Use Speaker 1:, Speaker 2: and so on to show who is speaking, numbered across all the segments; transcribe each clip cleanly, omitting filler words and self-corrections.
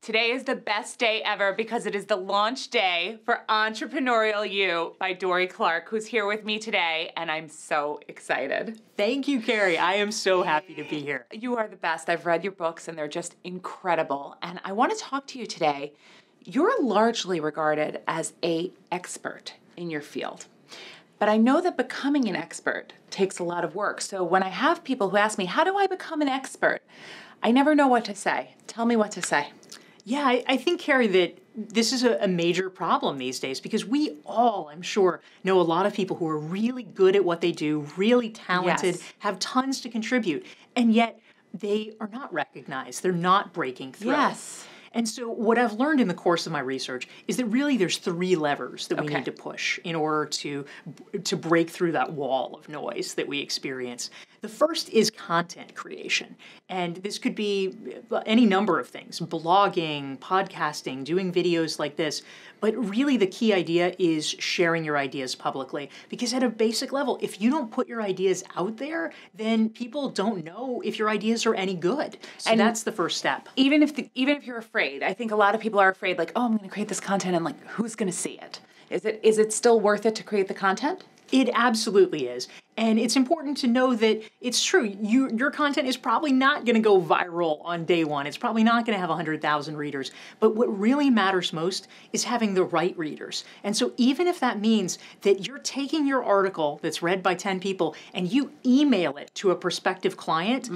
Speaker 1: Today is the best day ever because it is the launch day for Entrepreneurial You by Dorie Clark, who's here with me today, and I'm so excited.
Speaker 2: Thank you, Carrie. I am so happy to be here.
Speaker 1: You are the best. I've read your books, and they're just incredible. And I want to talk to you today. You're largely regarded as an expert in your field. But I know that becoming an expert takes a lot of work. So when I have people who ask me, how do I become an expert? I never know what to say. Tell me what to say.
Speaker 2: Yeah, I think, Carrie, that this is a major problem these days because we all, I'm sure, know a lot of people who are really good at what they do, really talented,
Speaker 1: Yes.
Speaker 2: have tons to contribute, and yet they are not recognized. They're not breaking through.
Speaker 1: Yes.
Speaker 2: And so what I've learned in the course of my research is that really there's three levers that we need to push in order to break through that wall of noise that we experience. The first is content creation. And this could be any number of things, blogging, podcasting, doing videos like this. But really the key idea is sharing your ideas publicly. Because at a basic level, if you don't put your ideas out there, then people don't know if your ideas are any good. So that's the first step.
Speaker 1: Even if you're afraid, I think a lot of people are afraid, like, oh, I'm going to create this content, and like, who's going to see it? Is it still worth it to create the content?
Speaker 2: It absolutely is. And it's important to know that it's true. Your content is probably not going to go viral on day one. It's probably not going to have 100,000 readers. But what really matters most is having the right readers. And so even if that means that you're taking your article that's read by 10 people and you email it to a prospective client,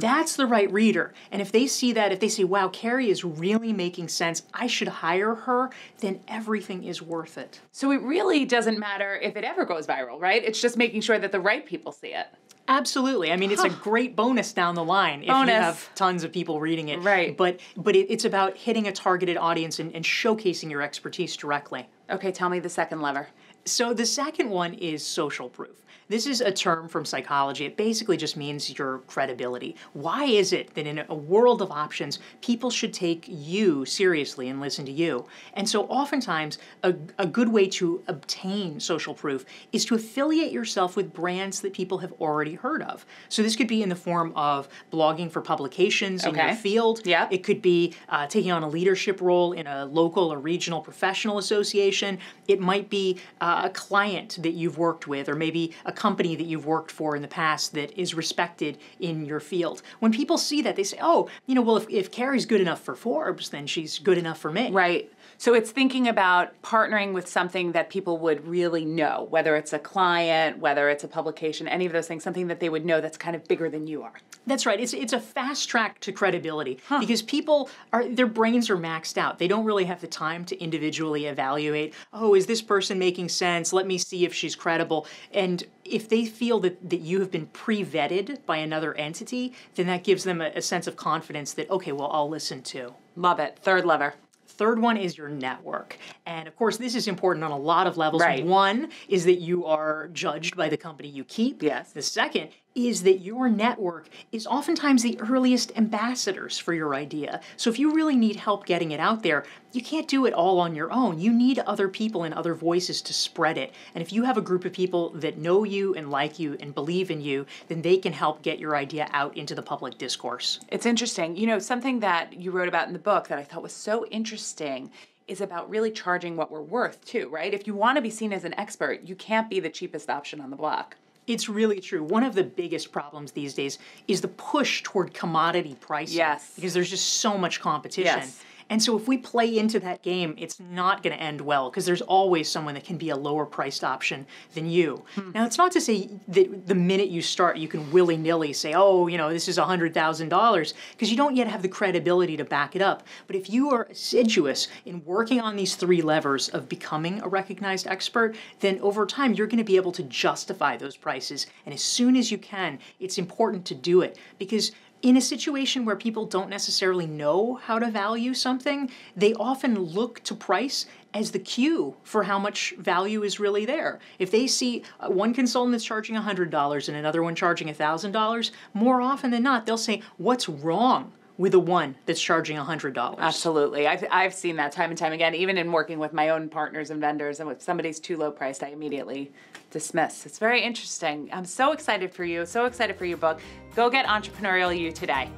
Speaker 2: that's the right reader. And if they see that, if they say, wow, Carrie is really making sense, I should hire her, then everything is worth it.
Speaker 1: So it really doesn't matter if it ever goes viral, right? It's just making sure that the right people see it.
Speaker 2: Absolutely. I mean, it's a great bonus down the line if you have tons of people reading it.
Speaker 1: Right.
Speaker 2: But it's about hitting a targeted audience and showcasing your expertise directly.
Speaker 1: Okay, tell me the second lever.
Speaker 2: So the second one is social proof. This is a term from psychology. It basically just means your credibility. Why is it that in a world of options, people should take you seriously and listen to you? And so oftentimes, a good way to obtain social proof is to affiliate yourself with brands that people have already heard of. So this could be in the form of blogging for publications in your field.
Speaker 1: Yeah.
Speaker 2: It could be taking on a leadership role in a local or regional professional association. It might be a client that you've worked with, or maybe a company that you've worked for in the past that is respected in your field. When people see that, they say, oh, well, if Carrie's good enough for Forbes, then she's good enough for me.
Speaker 1: Right. So it's thinking about partnering with something that people would really know, whether it's a client, whether it's a publication, any of those things, something that they would know that's kind of bigger than you are.
Speaker 2: That's right. It's a fast track to credibility because people their brains are maxed out. They don't really have the time to individually evaluate, oh, is this person making sense? Let me see if she's credible. And if they feel that you have been pre-vetted by another entity, then that gives them a sense of confidence that, okay, well, I'll listen to.
Speaker 1: Love it. Third lever.
Speaker 2: Third one is your network. And of course, this is important on a lot of levels.
Speaker 1: Right.
Speaker 2: One is that you are judged by the company you keep.
Speaker 1: Yes.
Speaker 2: The second is that your network is oftentimes the earliest ambassadors for your idea. So if you really need help getting it out there, you can't do it all on your own. You need other people and other voices to spread it. And if you have a group of people that know you and like you and believe in you, then they can help get your idea out into the public discourse.
Speaker 1: It's interesting. Something that you wrote about in the book that I thought was so interesting is about really charging what we're worth too, right? If you want to be seen as an expert, you can't be the cheapest option on the block.
Speaker 2: It's really true. One of the biggest problems these days is the push toward commodity pricing.
Speaker 1: Yes.
Speaker 2: Because there's just so much competition.
Speaker 1: Yes.
Speaker 2: And so if we play into that game, it's not going to end well because there's always someone that can be a lower priced option than you. Now, it's not to say that the minute you start, you can willy-nilly say, oh, this is $100,000 because you don't yet have the credibility to back it up. But if you are assiduous in working on these three levers of becoming a recognized expert, then over time, you're going to be able to justify those prices. And as soon as you can, it's important to do it because in a situation where people don't necessarily know how to value something, they often look to price as the cue for how much value is really there. If they see one consultant that's charging $100 and another one charging $1,000, more often than not, they'll say, what's wrong with the one that's charging $100?
Speaker 1: Absolutely. I've seen that time and time again, even in working with my own partners and vendors. And if somebody's too low priced, I immediately dismiss. It's very interesting. I'm so excited for you. So excited for your book. Go get Entrepreneurial You today.